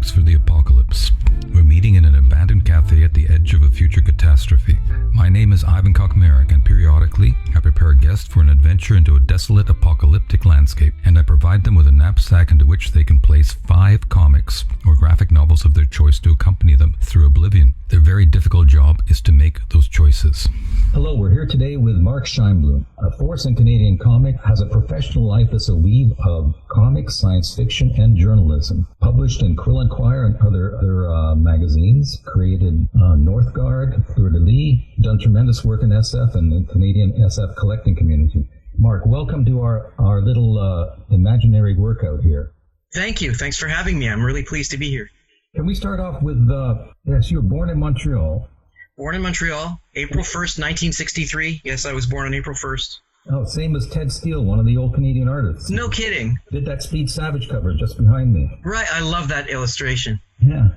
comics for the apocalypse. We're meeting in an abandoned cafe at the edge of a future catastrophe. My name is Ivan Kokmerek, and periodically I prepare a guest for an adventure into a desolate apocalyptic landscape, and I provide them with a knapsack into which they can place 5 comics or graphic novels of their choice to accompany them through oblivion. Their very difficult job is to make those choices. Hello, we're here today with Mark Shainblum. A force in Canadian comic has a professional life as a weave of comics, science fiction, and journalism. Published in Quill and Quire and other magazines, created Northguard, Fleur-de-lys, done tremendous work in SF and the Canadian SF collecting community. Mark, welcome to our little imaginary workout here. Thank you. Thanks for having me. I'm really pleased to be here. Can we start off with, yes, you were born in Montreal. Born in Montreal, April 1st, 1963. Yes, I was born on April 1st. Oh, same as Ted Steele, one of the old Canadian artists. No kidding. Did that Speed Savage cover just behind me. Right, I love that illustration. Yeah.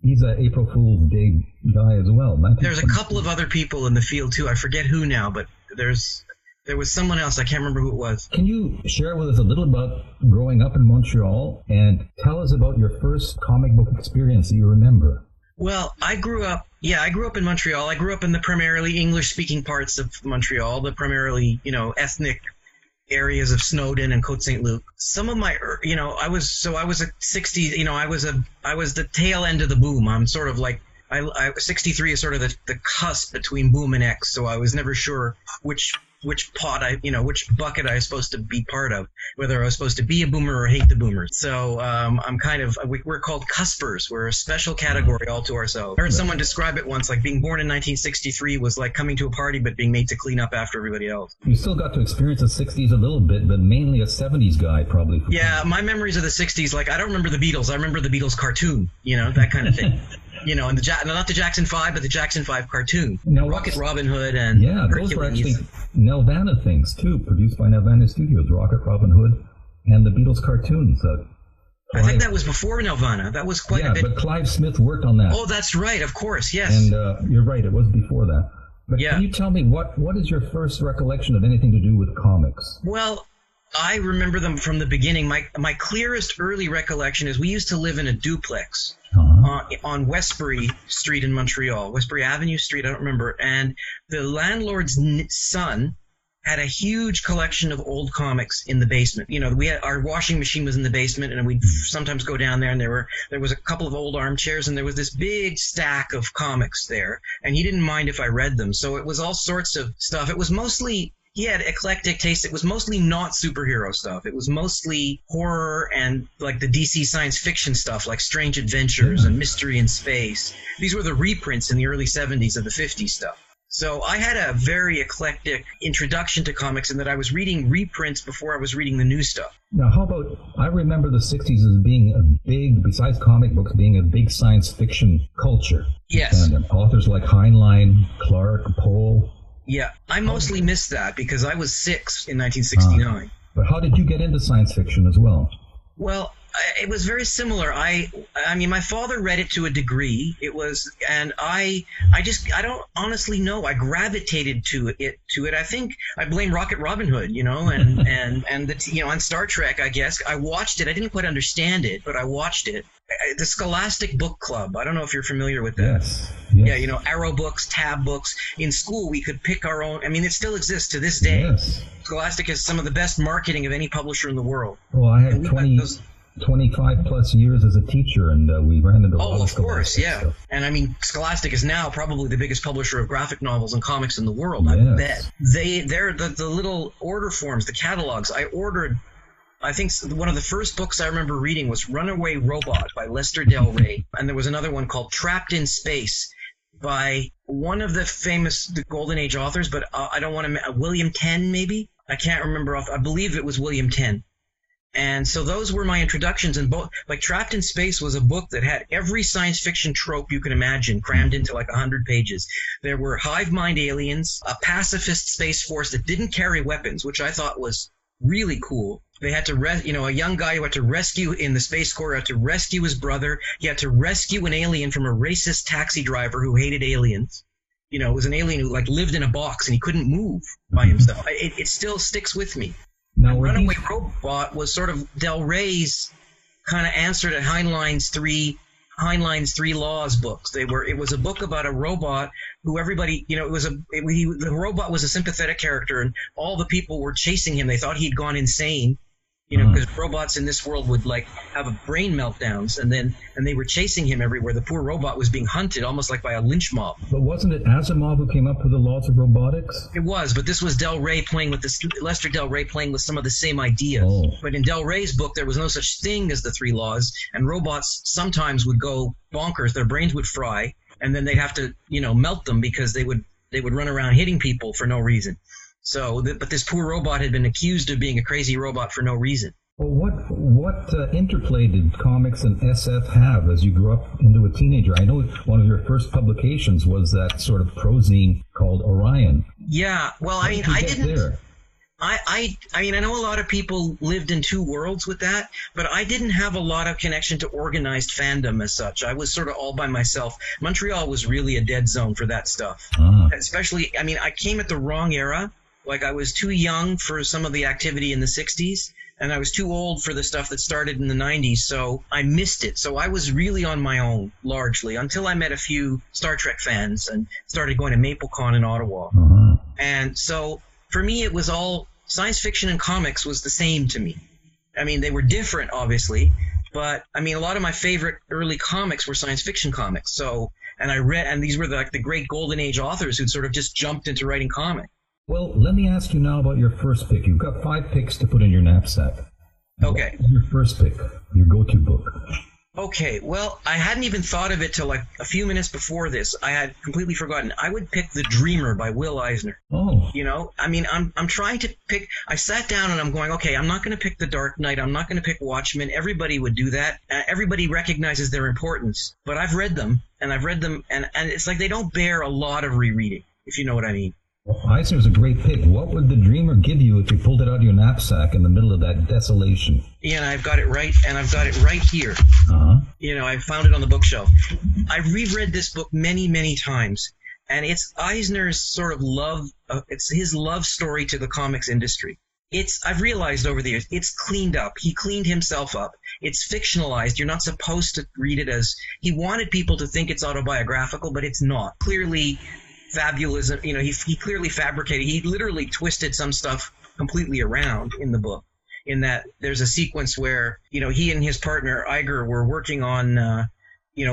He's an April Fool's Day guy as well. There's a couple of other people in the field, too. I forget who now, but there was someone else. I can't remember who it was. Can you share with us a little about growing up in Montreal and tell us about your first comic book experience that you remember? Well, I grew up in Montreal. I grew up in the primarily English-speaking parts of Montreal, the primarily, ethnic areas of Snowden and Côte-Saint-Luc. Some of my, I was a 60, I was the tail end of the boom. I'm sort of like, 63 is sort of the cusp between boom and X, so I was never sure which bucket I was supposed to be part of, whether I was supposed to be a boomer or hate the boomers. So we're called cuspers. We're a special category all to ourselves. I heard someone describe it once, like being born in 1963 was like coming to a party but being made to clean up after everybody else. You still got to experience the 60s a little bit, but mainly a 70s guy probably. Yeah, my memories of the 60s, like I don't remember the Beatles. I remember the Beatles cartoon, that kind of thing. And not the Jackson 5, but the Jackson 5 cartoon. Now, Rocket Robin Hood and Hercules. Those were actually Nelvana things, too, produced by Nelvana Studios, Rocket Robin Hood and the Beatles cartoons. I think that was before Nelvana. That was quite a bit. Yeah, but Clive Smith worked on that. Oh, that's right, of course, yes. And you're right, it was before that. But Can you tell me, what is your first recollection of anything to do with comics? Well, I remember them from the beginning. My clearest early recollection is we used to live in a duplex on Westbury Street in Montreal, Westbury Avenue Street, I don't remember. And the landlord's son had a huge collection of old comics in the basement. Our washing machine was in the basement, and we'd sometimes go down there, and there was a couple of old armchairs, and there was this big stack of comics there. And he didn't mind if I read them. So it was all sorts of stuff. It was mostly... He had eclectic taste. It was mostly not superhero stuff. It was mostly horror and like the DC science fiction stuff, like Strange Adventures and Mystery in Space. These were the reprints in the early 70s of the 50s stuff. So I had a very eclectic introduction to comics in that I was reading reprints before I was reading the new stuff. Now, how about, I remember the 60s as being a big, besides comic books, being a big science fiction culture. Yes. And authors like Heinlein, Clark, Poe. Yeah, I mostly missed that because I was 6 in 1969. But how did you get into science fiction as well? Well, it was very similar. I mean, my father read it to a degree. It was, and I don't honestly know. I gravitated to it. I think I blame Rocket Robin Hood, and Star Trek. I guess I watched it. I didn't quite understand it, but I watched it. The Scholastic Book Club. I don't know if you're familiar with that. Yes. Yeah, Arrow books, Tab books. In school, we could pick our own. I mean, it still exists to this day. Yes. Scholastic has some of the best marketing of any publisher in the world. Well, I had 25 plus years as a teacher, and we ran into a lot of course, yeah. Stuff. And I mean, Scholastic is now probably the biggest publisher of graphic novels and comics in the world. Yes. I bet. They're the little order forms, the catalogs. I think one of the first books I remember reading was Runaway Robot by Lester Del Rey. And there was another one called Trapped in Space by one of the Golden Age authors, but I don't want to... William Tenn, maybe? I can't remember. I believe it was William Tenn. And so those were my introductions. And both, like Trapped in Space was a book that had every science fiction trope you can imagine crammed into like 100 pages. There were hive mind aliens, a pacifist space force that didn't carry weapons, which I thought was really cool. They had to, a young guy who had to rescue in the Space Corps, had to rescue his brother. He had to rescue an alien from a racist taxi driver who hated aliens. It was an alien who lived in a box and he couldn't move by himself. It still sticks with me. Now, Runaway Robot was sort of Del Rey's kind of answer to Heinlein's 3 Heinlein's Three Laws books. It was a book about a robot who everybody, the robot was a sympathetic character, and all the people were chasing him. They thought he'd gone insane, because robots in this world would have brain meltdowns, and they were chasing him everywhere. The poor robot was being hunted almost like by a lynch mob. But wasn't it Asimov who came up with the laws of robotics? It was, but this was Lester Del Rey playing with some of the same ideas. Oh. But in Del Rey's book, there was no such thing as the Three Laws, and robots sometimes would go bonkers. Their brains would fry, and then they'd have to, melt them because they would run around hitting people for no reason. But this poor robot had been accused of being a crazy robot for no reason. Well, what interplay did comics and SF have as you grew up into a teenager? I know one of your first publications was that sort of prozine called Orion. Yeah, well, I know a lot of people lived in two worlds with that, but I didn't have a lot of connection to organized fandom as such. I was sort of all by myself. Montreal was really a dead zone for that stuff. Especially, I came at the wrong era. I was too young for some of the activity in the 60s, and I was too old for the stuff that started in the 90s, so I missed it. So I was really on my own, largely, until I met a few Star Trek fans and started going to MapleCon in Ottawa. And so, for me, it was all science fiction and comics was the same to me. They were different, obviously, but, a lot of my favorite early comics were science fiction comics. So, and these were the great golden age authors who'd sort of just jumped into writing comics. Well, let me ask you now about your first pick. You've got 5 picks to put in your knapsack. Okay. What was your first pick, your go-to book? Okay, well, I hadn't even thought of it till a few minutes before this. I had completely forgotten. I would pick The Dreamer by Will Eisner. Oh. I'm trying to pick. I sat down and I'm going, okay, I'm not going to pick The Dark Knight. I'm not going to pick Watchmen. Everybody would do that. Everybody recognizes their importance. But I've read them, and it's like they don't bear a lot of rereading, if you know what I mean. Well, Eisner's a great pick. What would The Dreamer give you if you pulled it out of your knapsack in the middle of that desolation? Yeah, and I've got it right here. I found it on the bookshelf. I reread this book many, many times, and it's Eisner's sort of love. It's his love story to the comics industry. I've realized over the years, it's cleaned up. He cleaned himself up. It's fictionalized. You're not supposed to read it as he wanted people to think it's autobiographical, but it's not. Clearly fabulism, he clearly fabricated. He literally twisted some stuff completely around in the book. In that there's a sequence where he and his partner Iger were working on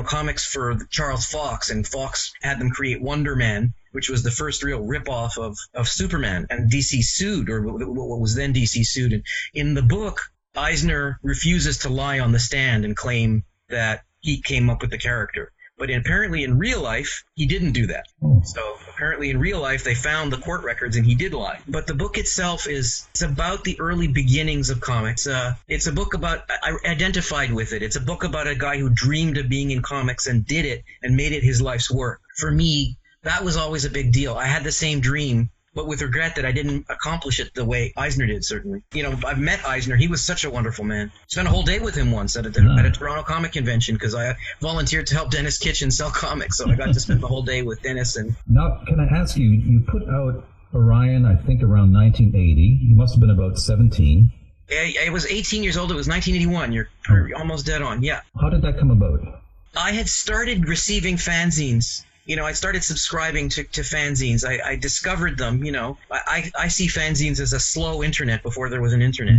comics for Charles Fox, and Fox had them create Wonder Man, which was the first real ripoff of Superman, and DC sued, or what was then DC sued. And in the book, Eisner refuses to lie on the stand and claim that he came up with the character. But apparently in real life, he didn't do that. So apparently in real life, they found the court records and he did lie. But the book itself it's about the early beginnings of comics. It's a book about, I identified with it. It's a book about a guy who dreamed of being in comics and did it and made it his life's work. For me, that was always a big deal. I had the same dream, but with regret that I didn't accomplish it the way Eisner did, certainly. I've met Eisner. He was such a wonderful man. Spent a whole day with him once at a Toronto Comic Convention because I volunteered to help Dennis Kitchen sell comics, so I got to spend the whole day with Dennis. And now, can I ask you, you put out Orion, I think, around 1980. You must have been about 17. I was 18 years old. It was 1981. You're almost dead on, yeah. How did that come about? I had started receiving fanzines. I started subscribing to fanzines. I discovered them, I see fanzines as a slow internet before there was an internet,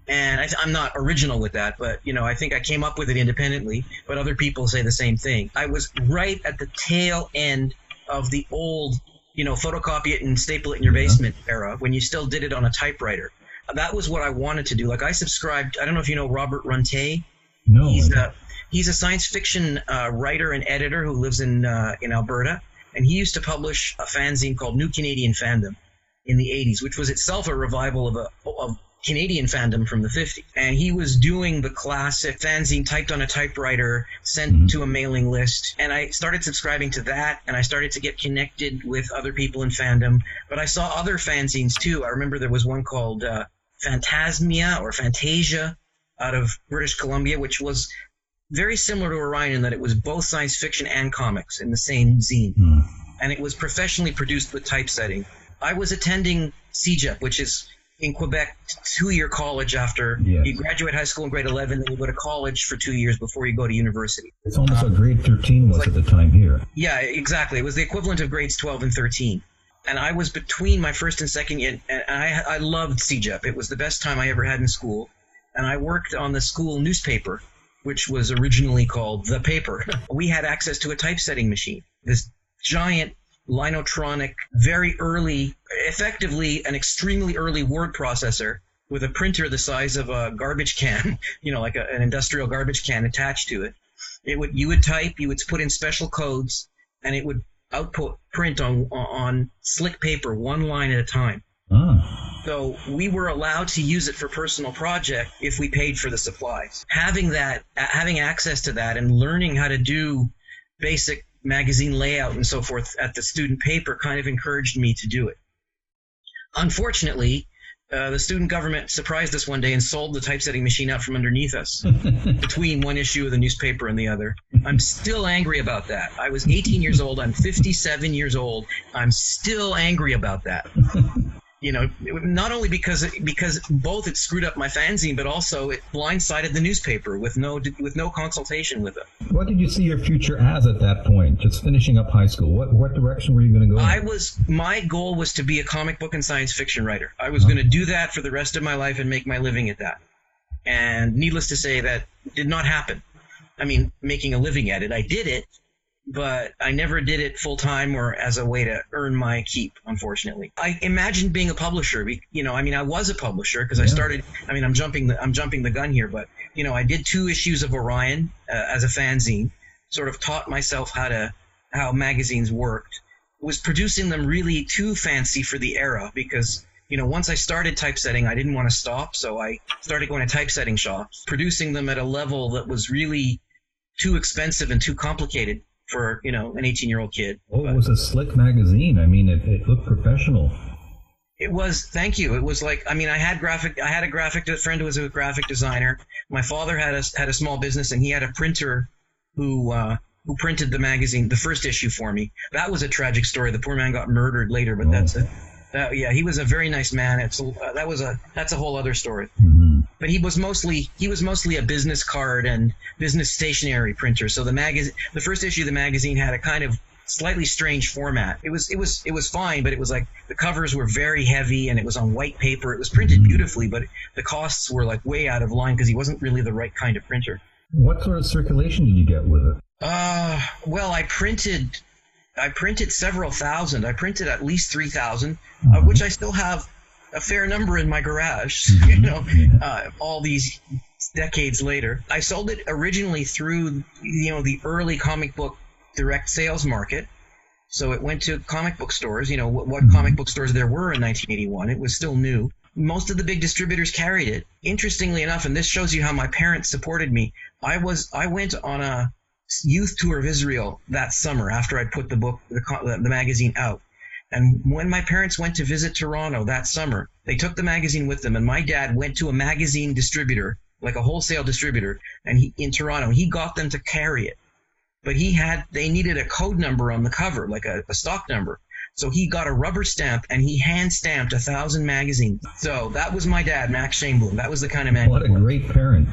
And I'm not original with that, but, I think I came up with it independently, but other people say the same thing. I was right at the tail end of the old, photocopy it and staple it in your basement era, when you still did it on a typewriter. That was what I wanted to do. I subscribed, I don't know if you know Robert Runte. No. He's a science fiction writer and editor who lives in Alberta, and he used to publish a fanzine called New Canadian Fandom in the 80s, which was itself a revival of Canadian fandom from the 50s. And he was doing the classic fanzine typed on a typewriter, sent to a mailing list. And I started subscribing to that, and I started to get connected with other people in fandom. But I saw other fanzines too. I remember there was one called Phantasmia or Fantasia out of British Columbia, which was very similar to Orion in that it was both science fiction and comics in the same zine. And it was professionally produced with typesetting. I was attending CJEP, which is in Quebec, 2-year college after you graduate high school in grade 11, then you go to college for 2 years before you go to university. It's almost what grade 13 was at the time here. Yeah, exactly. It was the equivalent of grades 12 and 13. And I was between my first and second year, and I loved CEGEP. It was the best time I ever had in school. And I worked on the school newspaper, which was originally called The Paper. We had access to a typesetting machine, this giant Linotronic, very early, effectively an extremely early word processor with a printer the size of a garbage can, like an industrial garbage can attached to it. You would type, you would put in special codes, and it would output print on slick paper, one line at a time. So we were allowed to use it for personal project if we paid for the supplies. Having access to that and learning how to do basic magazine layout and so forth at the student paper kind of encouraged me to do it. Unfortunately, the student government surprised us one day and sold the typesetting machine out from underneath us between one issue of the newspaper and the other. I'm still angry about that. I was 18 years old. I'm 57 years old. I'm still angry about that. Not only because both it screwed up my fanzine, but also it blindsided the newspaper with no consultation with it. What did you see your future as at that point? Just finishing up high school. What direction were you going to go? My goal was to be a comic book and science fiction writer. I was going to do that for the rest of my life and make my living at that. And needless to say, that did not happen. I mean, making a living at it, I did it, but I never did it full time or as a way to earn my keep, unfortunately. I imagined being a publisher. I was a publisher because I started. I'm jumping the gun here, but I did 2 issues of Orion as a fanzine. Sort of taught myself how magazines worked. Was producing them really too fancy for the era because once I started typesetting, I didn't want to stop, so I started going to typesetting shops, producing them at a level that was really too expensive and too complicated for an 18-year-old kid. Oh, it was a slick magazine. I mean, it looked professional. It was. Thank you. It was like, I had a graphic friend who was a graphic designer. My father had a small business, and he had a printer who printed the magazine, the first issue for me. That was a tragic story. The poor man got murdered later, but that's it. He was a very nice man. That's a whole other story. Mm-hmm. But he was mostly a business card and business stationery printer. So the first issue of the magazine had a kind of slightly strange format. It was fine, but it was like the covers were very heavy and it was on white paper. It was printed beautifully, but the costs were like way out of line because he wasn't really the right kind of printer. What sort of circulation did you get with it? Well, I printed several thousand. I printed at least 3,000, which I still have a fair number in my garage, all these decades later. I sold it originally through, the early comic book direct sales market. So it went to comic book stores, what comic book stores there were in 1981. It was still new. Most of the big distributors carried it. Interestingly enough, and this shows you how my parents supported me, I went on a youth tour of Israel that summer after I put the magazine out. And when my parents went to visit Toronto that summer, they took the magazine with them, and my dad went to a magazine distributor, like a wholesale distributor, in Toronto. He got them to carry it. But they needed a code number on the cover, like a stock number. So he got a rubber stamp and he hand stamped 1,000 magazines. So that was my dad, Mark Shainblum. That was the kind of man. What a great parent.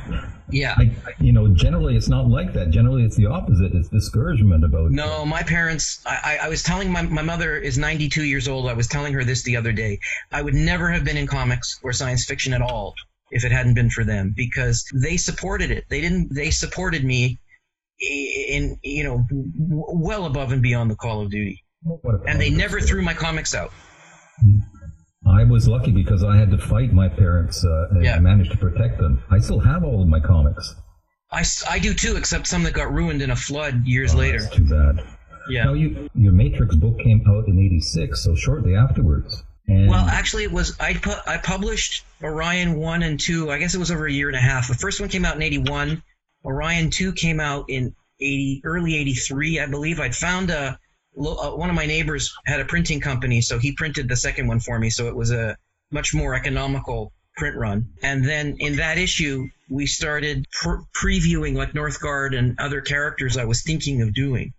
Yeah. Generally it's not like that. Generally it's the opposite. It's discouragement about. No, my parents, I was telling my mother is 92 years old. I was telling her this the other day. I would never have been in comics or science fiction at all if it hadn't been for them, because they supported it. They supported me in, well above and beyond the call of duty. And they never threw my comics out. I was lucky because I had to fight my parents and managed to protect them. I still have all of my comics. I do too, except some that got ruined in a flood years later. That's too bad. Yeah. Now, your Matrix book came out in '86, so shortly afterwards. Well, actually, it was I published Orion 1 and 2. I guess it was over a year and a half. The first one came out in '81. Orion 2 came out in early '83, I believe. I'd found one of my neighbors had a printing company, so he printed the second one for me, so it was a much more economical print run. And then in that issue, we started previewing like Northguard and other characters I was thinking of doing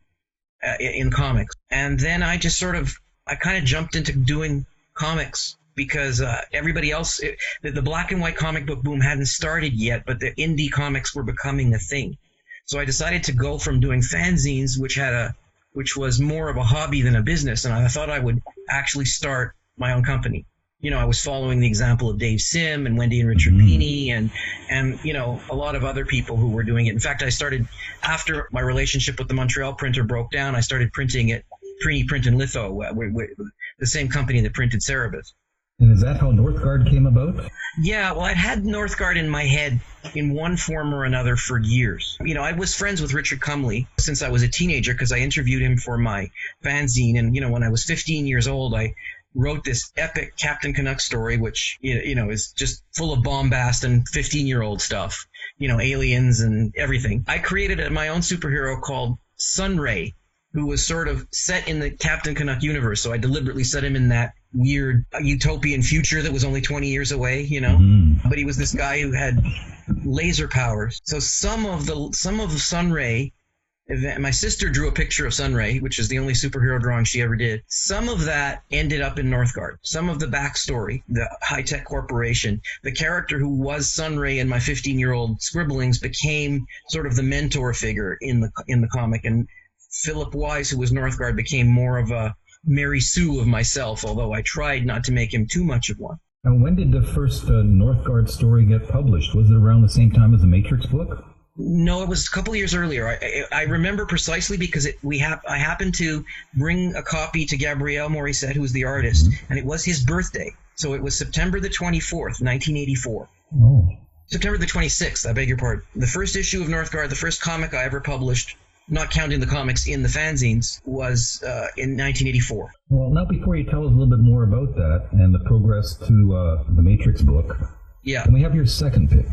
in comics. And then I kind of jumped into doing comics because everybody else, the black and white comic book boom hadn't started yet, but the indie comics were becoming a thing. So I decided to go from doing fanzines, which was more of a hobby than a business, and I thought I would actually start my own company. I was following the example of Dave Sim and Wendy and Richard Pini and a lot of other people who were doing it. In fact, I started, after my relationship with the Montreal printer broke down, I started printing it, Print and Litho, the same company that printed Cerebus. And is that how Northguard came about? Yeah, well, I'd had Northguard in my head in one form or another for years. I was friends with Richard Cumley since I was a teenager because I interviewed him for my fanzine. And, when I was 15 years old, I wrote this epic Captain Canuck story, which, is just full of bombast and 15-year-old stuff, aliens and everything. I created my own superhero called Sunray, who was sort of set in the Captain Canuck universe. So I deliberately set him in that weird utopian future that was only 20 years away, But he was this guy who had laser powers. So some of Sunray, my sister drew a picture of Sunray, which is the only superhero drawing she ever did. Some of that ended up in Northguard. Some of the backstory, the high-tech corporation, the character who was Sunray in my 15-year-old scribblings became sort of the mentor figure in the comic, and Philip Wise, who was Northguard, became more of a Mary Sue of myself, although I tried not to make him too much of one. And when did the first Northguard story get published? Was it around the same time as the Matrix book? No, it was a couple of years earlier. I remember precisely because I happened to bring a copy to Gabriel Morissette, who was the artist, and it was his birthday. So it was September the 24th, 1984. Oh. September the 26th, I beg your pardon. The first issue of Northguard, the first comic I ever published, not counting the comics in the fanzines, was in 1984. Well, now before you tell us a little bit more about that and the progress to the Matrix book, can we have your second pick?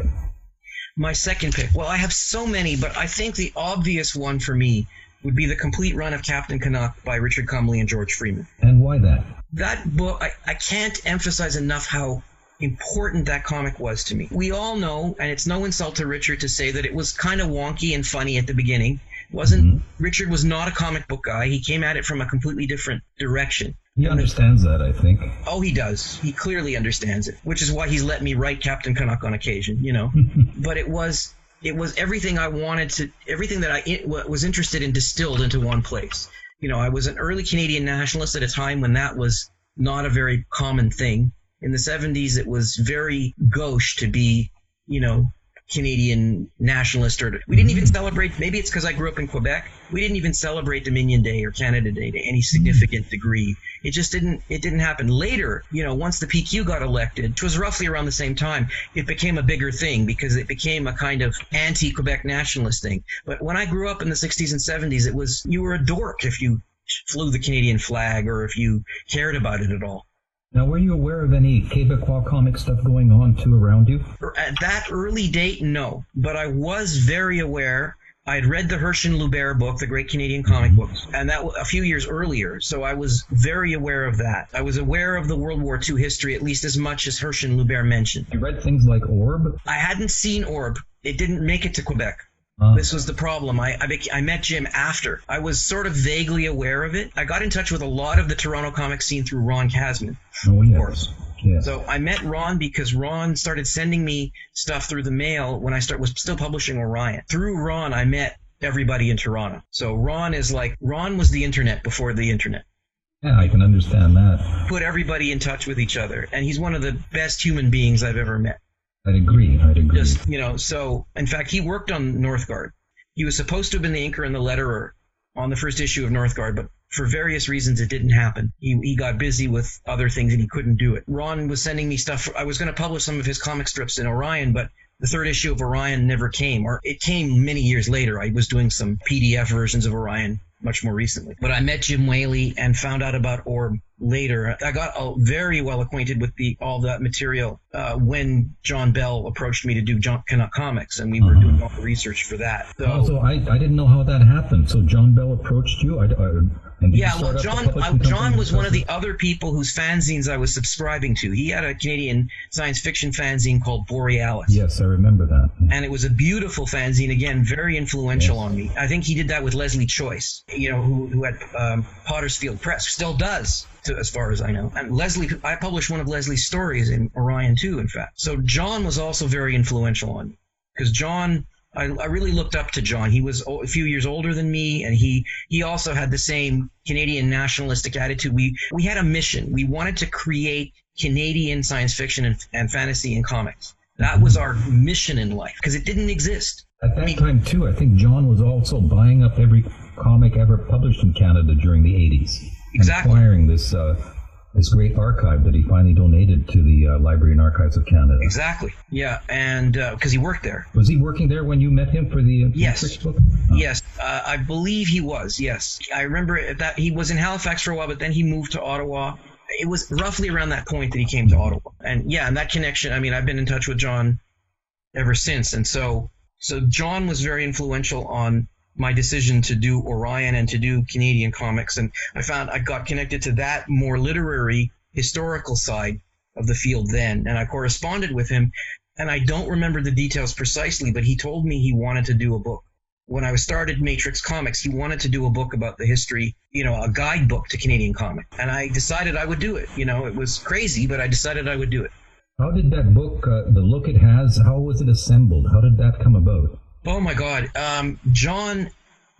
My second pick. Well, I have so many, but I think the obvious one for me would be the complete run of Captain Canuck by Richard Cumley and George Freeman. And why that? That book, I can't emphasize enough how important that comic was to me. We all know, and it's no insult to Richard to say that it was kind of wonky and funny at the beginning. Richard was not a comic book guy. He came at it from a completely different direction. He understands that, I think. Oh, he does. He clearly understands it, which is why he's let me write Captain Canuck on occasion, But it was everything I wanted to, everything that I was interested in distilled into one place. I was an early Canadian nationalist at a time when that was not a very common thing. In the 70s, it was very gauche to be, Canadian nationalist, or we didn't even celebrate, maybe it's because I grew up in Quebec, we didn't even celebrate Dominion Day or Canada Day to any significant degree. It just didn't happen. Later, once the PQ got elected, which was roughly around the same time, it became a bigger thing because it became a kind of anti-Quebec nationalist thing. But when I grew up in the 60s and 70s, it was, you were a dork if you flew the Canadian flag or if you cared about it at all. Now, were you aware of any Quebecois comic stuff going on, too, around you? At that early date, no. But I was very aware. I'd read the Hersch and Lubert book, the Great Canadian Comic Books, and that a few years earlier, so I was very aware of that. I was aware of the World War II history at least as much as Hersch and Lubert mentioned. You read things like Orb? I hadn't seen Orb. It didn't make it to Quebec. This was the problem. I met Jim after. I was sort of vaguely aware of it. I got in touch with a lot of the Toronto comic scene through Ron Kasman, of course. Yes. So I met Ron because Ron started sending me stuff through the mail when I was still publishing Orion. Through Ron, I met everybody in Toronto. So Ron was the internet before the internet. Yeah, I can understand that. Put everybody in touch with each other. And he's one of the best human beings I've ever met. I'd agree. Just, so, in fact, he worked on Northguard. He was supposed to have been the inker and the letterer on the first issue of Northguard, but for various reasons it didn't happen. He got busy with other things and he couldn't do it. Ron was sending me stuff. I was going to publish some of his comic strips in Orion, but the third issue of Orion never came, or it came many years later. I was doing some PDF versions of Orion much more recently. But I met Jim Whaley and found out about Orb later. I got very well acquainted with all that material when John Bell approached me to do John Canuck Comics, and we were doing all the research for that. So I didn't know how that happened. So John Bell approached you? And did you Yeah, start well, up the John publishing John company was one of because the other people whose fanzines I was subscribing to. He had a Canadian science fiction fanzine called Borealis. Yes, I remember that. And it was a beautiful fanzine, again, very influential Yes. on me. I think he did that with Leslie Choice, who had Pottersfield Press, still does, as far as I know. And I published one of Leslie's stories in Orion 2, in fact. So John was also very influential on me. Because John, I really looked up to John. He was a few years older than me, and he also had the same Canadian nationalistic attitude. We had a mission. We wanted to create Canadian science fiction and fantasy and comics. That was our mission in life, because it didn't exist. At that time, too, I think John was also buying up every comic ever published in Canada during the 80s. Exactly. And acquiring this great archive that he finally donated to the Library and Archives of Canada. Exactly. Yeah, and because he worked there. Was he working there when you met him for the Yes. first book? Yes, I believe he was, yes. I remember that he was in Halifax for a while, but then he moved to Ottawa. It was roughly around that point that he came to Ottawa. And yeah, and that connection, I mean, I've been in touch with John ever since. And so John was very influential on my decision to do Orion and to do Canadian comics. And I found I got connected to that more literary, historical side of the field then. And I corresponded with him. And I don't remember the details precisely, but he told me he wanted to do a book. When I started Matrix Comics, he wanted to do a book about the history, a guidebook to Canadian comics. And I decided I would do it. It was crazy, but I decided I would do it. How did that book, the look it has, how was it assembled? How did that come about? Oh, my God. John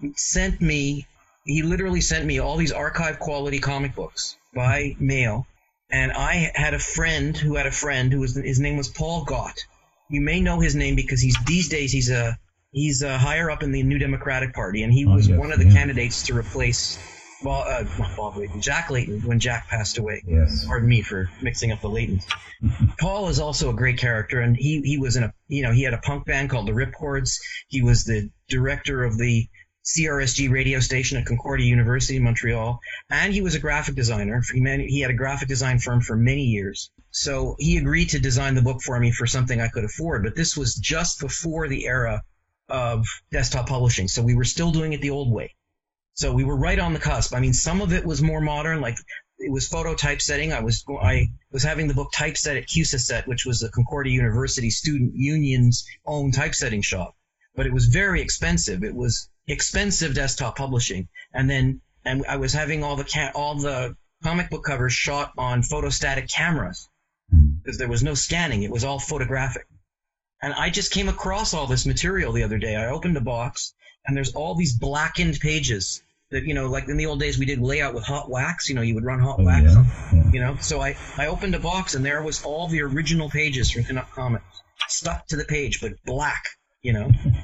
he literally sent me all these archive quality comic books by mail. And I had a friend who his name was Paul Gott. You may know his name because these days he's higher up in the New Democratic Party, and he was one of the candidates to replace Jack Layton when Jack passed away. Yes. Pardon me for mixing up the Laytons. Paul is also a great character, and he was he had a punk band called the Ripcords. He was the director of the CRSG radio station at Concordia University in Montreal, and he was a graphic designer. He had a graphic design firm for many years. So he agreed to design the book for me for something I could afford, but this was just before the era of desktop publishing, so we were still doing it the old way. So we were right on the cusp. I mean, some of it was more modern, like it was photo typesetting. I was having the book typeset at QSASET, which was the Concordia University Student Union's own typesetting shop, but it was very expensive. It was expensive desktop publishing, and I was having all the comic book covers shot on photostatic cameras because there was no scanning. It was all photographic. And I just came across all this material the other day. I opened a box, and there's all these blackened pages that, like in the old days we did layout with hot wax. You would run hot wax on. So I opened a box, and there was all the original pages from Canuck Comics stuck to the page, but black.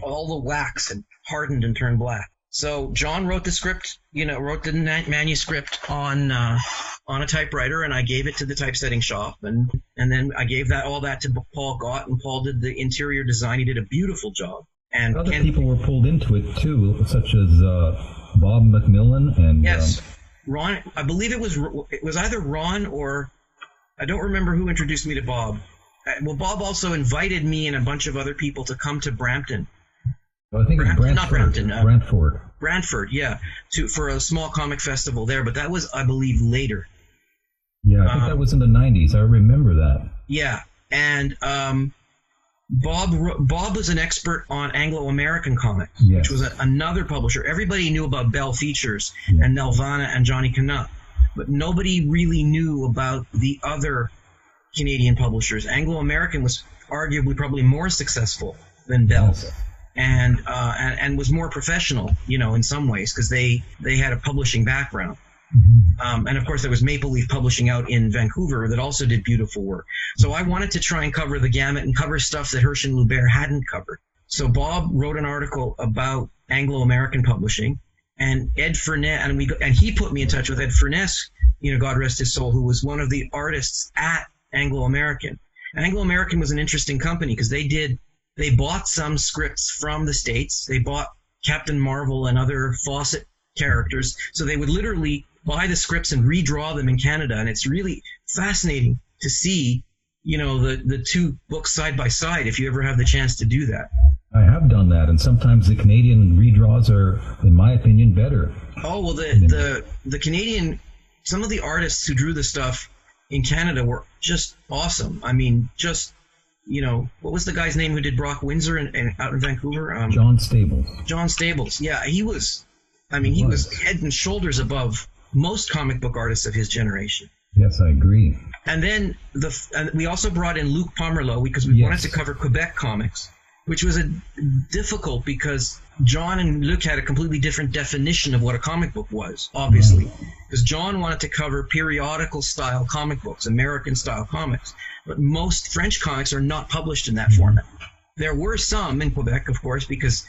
All the wax had hardened and turned black. So John wrote the script, wrote the manuscript on a typewriter, and I gave it to the typesetting shop, and then I gave all that to Paul Gott, and Paul did the interior design. He did a beautiful job. And other people were pulled into it too, such as Bob McMillan and yes, Ron. I believe it was either Ron or I don't remember who introduced me to Bob. Well, Bob also invited me and a bunch of other people to come to Brampton. Well, I think it's Brantford. Not Brampton. Brantford. Brantford, yeah, for a small comic festival there, but that was, I believe, later. Yeah, I think that was in the 90s. I remember that. Yeah, and Bob was an expert on Anglo-American comics, which was another publisher. Everybody knew about Bell Features and Nelvana and Johnny Canuck, but nobody really knew about the other Canadian publishers. Anglo-American was arguably probably more successful than Bell. Yes. And was more professional, in some ways, because they had a publishing background. And of course, there was Maple Leaf Publishing out in Vancouver that also did beautiful work. So I wanted to try and cover the gamut and cover stuff that Hirsch and Lubert hadn't covered. So Bob wrote an article about Anglo-American publishing, and Ed Furness, and he put me in touch with Ed Furness, God rest his soul, who was one of the artists at Anglo-American. Anglo-American was an interesting company because they bought some scripts from the States. They bought Captain Marvel and other Fawcett characters. So they would literally buy the scripts and redraw them in Canada. And it's really fascinating to see, the two books side by side if you ever have the chance to do that. I have done that, and sometimes the Canadian redraws are, in my opinion, better. Oh, well, the Canadian, some of the artists who drew the stuff in Canada were just awesome. I mean, just, what was the guy's name who did Brock Windsor and out in Vancouver? John Stables. John Stables. Yeah, he was head and shoulders above most comic book artists of his generation. Yes, I agree. And then we also brought in Luc Pomerleau because we wanted to cover Quebec comics, which was difficult because John and Luc had a completely different definition of what a comic book was, obviously. Because John wanted to cover periodical-style comic books, American-style comics. But most French comics are not published in that format. There were some in Quebec, of course, because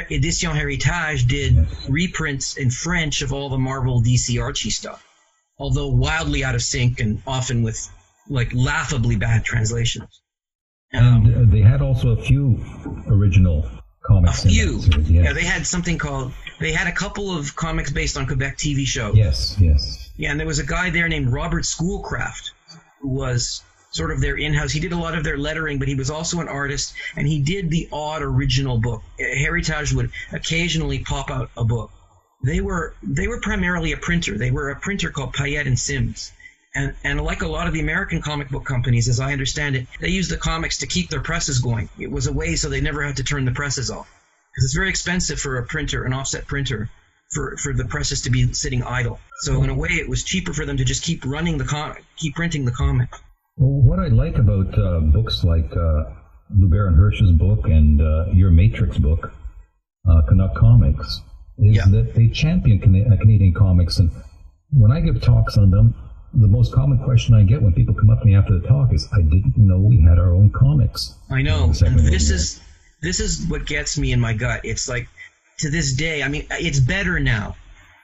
Édition Héritage did reprints in French of all the Marvel, DC, Archie stuff, although wildly out of sync and often with, laughably bad translations. And they had also a few original comics. A few. Series, Yeah, they had something called... They had a couple of comics based on Quebec TV shows. Yes. Yeah, and there was a guy there named Robert Schoolcraft who was sort of their in-house. He did a lot of their lettering, but he was also an artist, and he did the odd original book. Héritage would occasionally pop out a book. They were primarily a printer. They were a printer called Payette and Sims. And like a lot of the American comic book companies, as I understand it, they used the comics to keep their presses going. It was a way so they never had to turn the presses off. Because it's very expensive for a printer, an offset printer, for the presses to be sitting idle. So in a way, it was cheaper for them to just keep printing the comic. Well, what I like about books like Lou Baron Hirsch's book and your Matrix book, Canuck Comics, is that they champion Canadian comics. And when I give talks on them, the most common question I get when people come up to me after the talk is, I didn't know we had our own comics. I know. And this is what gets me in my gut. It's like, to this day, I mean, it's better now.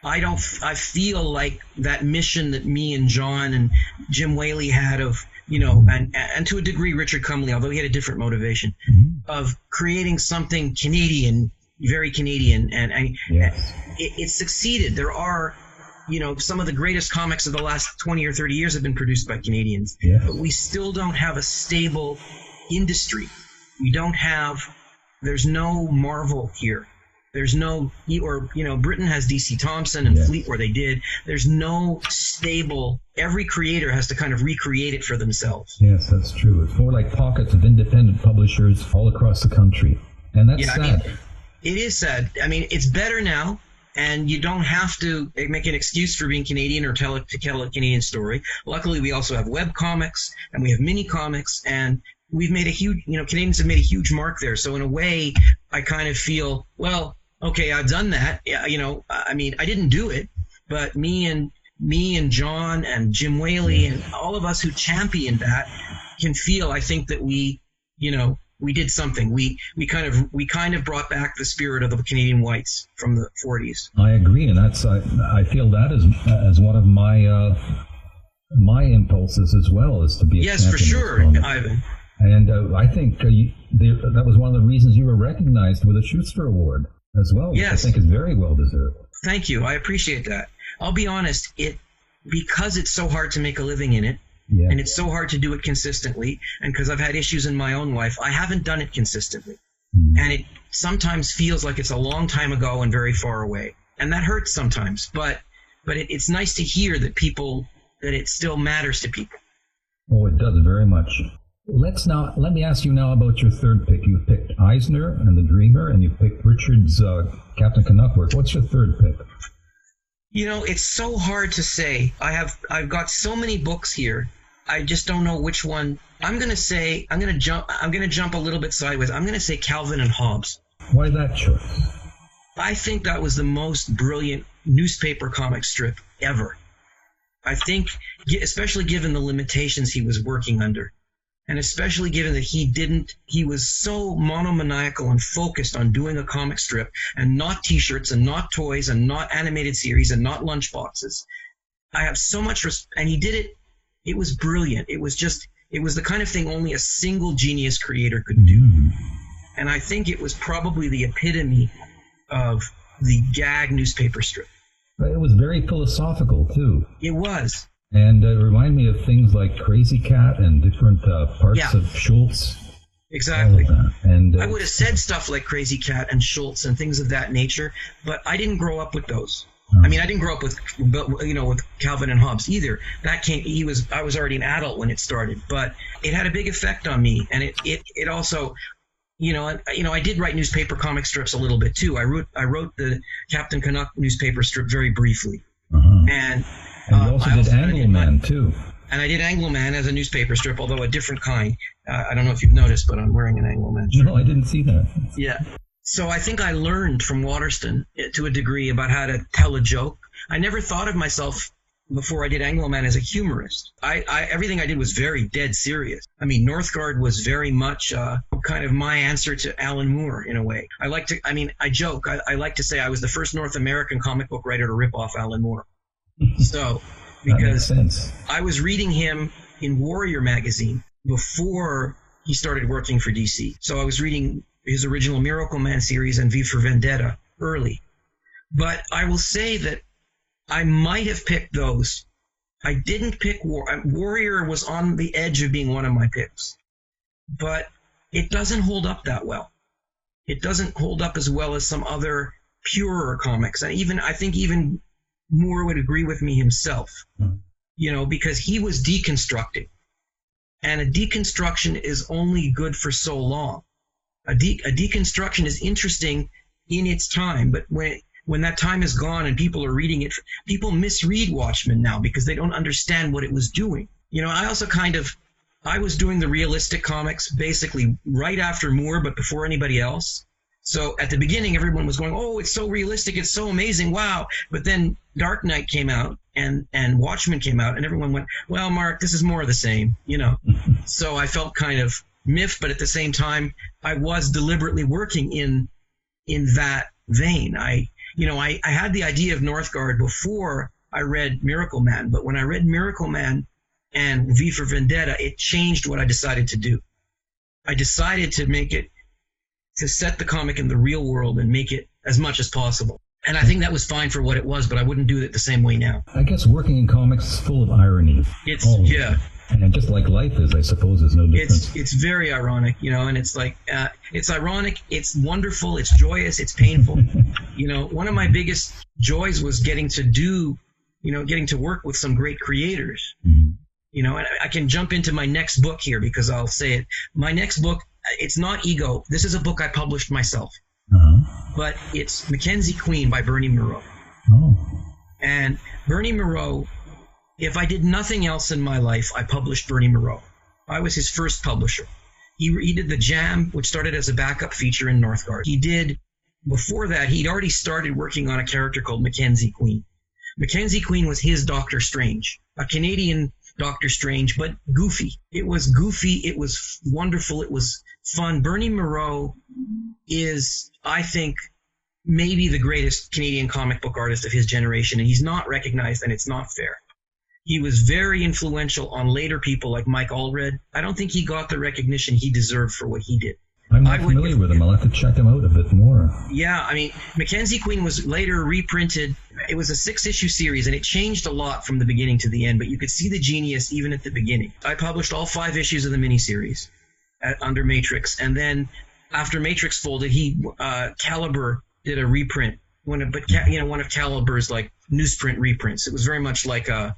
I feel like that mission that me and John and Jim Whaley had of, and to a degree Richard Cumley, although he had a different motivation, of creating something Canadian, very Canadian, and it succeeded. There are, some of the greatest comics of the last 20 or 30 years have been produced by Canadians, but we still don't have a stable industry. There's no Marvel here. There's no, Britain has DC Thompson and Fleet where they did. There's no stable, every creator has to kind of recreate it for themselves. Yes, that's true. It's more like pockets of independent publishers all across the country. And that's sad. I mean, it is sad. I mean, it's better now, and you don't have to make an excuse for being Canadian or tell a Canadian story. Luckily, we also have web comics, and we have mini comics, and we've made a huge, Canadians have made a huge mark there. So in a way, I kind of feel, well, okay, I've done that. I mean, I didn't do it, but me and John and Jim Whaley and all of us who championed that can feel, I think, that we did something. We kind of brought back the spirit of the Canadian whites from the 40s. I agree, and that's I feel that as one of my impulses as well, is to be a champion. Yes, for sure, Ivan. And I think that was one of the reasons you were recognized with a Schuster Award as well, which I think is very well deserved. Thank you. I appreciate that. I'll be honest, because it's so hard to make a living in it, and it's so hard to do it consistently, and because I've had issues in my own life, I haven't done it consistently. And it sometimes feels like it's a long time ago and very far away. And that hurts sometimes, but it's nice to hear that it still matters to people. Oh, it does very much. Let me ask you now about your third pick. You picked Eisner and The Dreamer, and you picked Richard's Captain Canuck work. What's your third pick? It's so hard to say. I've got so many books here. I just don't know which one. I'm gonna jump a little bit sideways. I'm gonna say Calvin and Hobbes. Why that choice? I think that was the most brilliant newspaper comic strip ever. I think, especially given the limitations he was working under. And especially given that he was so monomaniacal and focused on doing a comic strip and not T-shirts and not toys and not animated series and not lunchboxes. I have so much and he did it. It was brilliant. It was the kind of thing only a single genius creator could do. And I think it was probably the epitome of the gag newspaper strip. It was very philosophical, too. It was. And it reminded me of things like Crazy Cat and different parts of Schultz. Exactly. All of that. And I would have said stuff like Crazy Cat and Schultz and things of that nature, but I didn't grow up with those. I mean, I didn't grow up with Calvin and Hobbes either. I was already an adult when it started, but it had a big effect on me, and it also, I did write newspaper comic strips a little bit too. I wrote the Captain Canuck newspaper strip very briefly, and you also did Angloman too. And I did Angloman as a newspaper strip, although a different kind. I don't know if you've noticed, but I'm wearing an Angloman shirt. No, I didn't see that. Yeah. So I think I learned from Waterston to a degree about how to tell a joke. I never thought of myself before I did Angloman as a humorist. Everything I did was very dead serious. I mean, Northguard was very much kind of my answer to Alan Moore in a way. I joke. I like to say I was the first North American comic book writer to rip off Alan Moore. So, because I was reading him in Warrior magazine before he started working for DC. So I was reading his original Miracle Man series and V for Vendetta early. But I will say that I might have picked those. I didn't pick Warrior was on the edge of being one of my picks. But it doesn't hold up that well. It doesn't hold up as well as some other purer comics. And I think even Moore would agree with me himself, because he was deconstructing. And a deconstruction is only good for so long. A deconstruction is interesting in its time, but when that time is gone and people are reading it, people misread Watchmen now because they don't understand what it was doing. I also I was doing the realistic comics basically right after Moore, but before anybody else. So at the beginning, everyone was going, "Oh, it's so realistic, it's so amazing, wow!" But then Dark Knight came out and Watchmen came out, and everyone went, "Well, Mark, this is more of the same," So I felt kind of miffed, but at the same time, I was deliberately working in that vein. I had the idea of Northguard before I read Miracle Man, but when I read Miracle Man and V for Vendetta, it changed what I decided to do. I decided to set the comic in the real world and make it as much as possible. And I think that was fine for what it was, but I wouldn't do it the same way now. I guess working in comics is full of irony. Yeah. And just like life is, I suppose, there's no difference. It's very ironic, and it's like, it's ironic, it's wonderful, it's joyous, it's painful. One of my biggest joys was getting to work with some great creators. And I can jump into my next book here because I'll say it. My next book, it's not Ego. This is a book I published myself. But it's Mackenzie Queen by Bernie Moreau. And Bernie Moreau, if I did nothing else in my life, I published Bernie Moreau. I was his first publisher. He did The Jam, which started as a backup feature in Northguard. Before that, he'd already started working on a character called Mackenzie Queen. Mackenzie Queen was his Doctor Strange, a Canadian Doctor Strange, but goofy. It was goofy, it was wonderful, it was fun. Bernie Moreau is, I think, maybe the greatest Canadian comic book artist of his generation, and he's not recognized, and it's not fair. He was very influential on later people like Mike Allred. I don't think he got the recognition he deserved for what he did. I'm not familiar with him. I'll have to check him out a bit more. Yeah, I mean, Mackenzie Queen was later reprinted. It was a 6-issue series, and it changed a lot from the beginning to the end, but you could see the genius even at the beginning. I published all 5 issues of the miniseries under Matrix, and then after Matrix folded, Caliber did a reprint, one of Caliber's like newsprint reprints. It was very much like one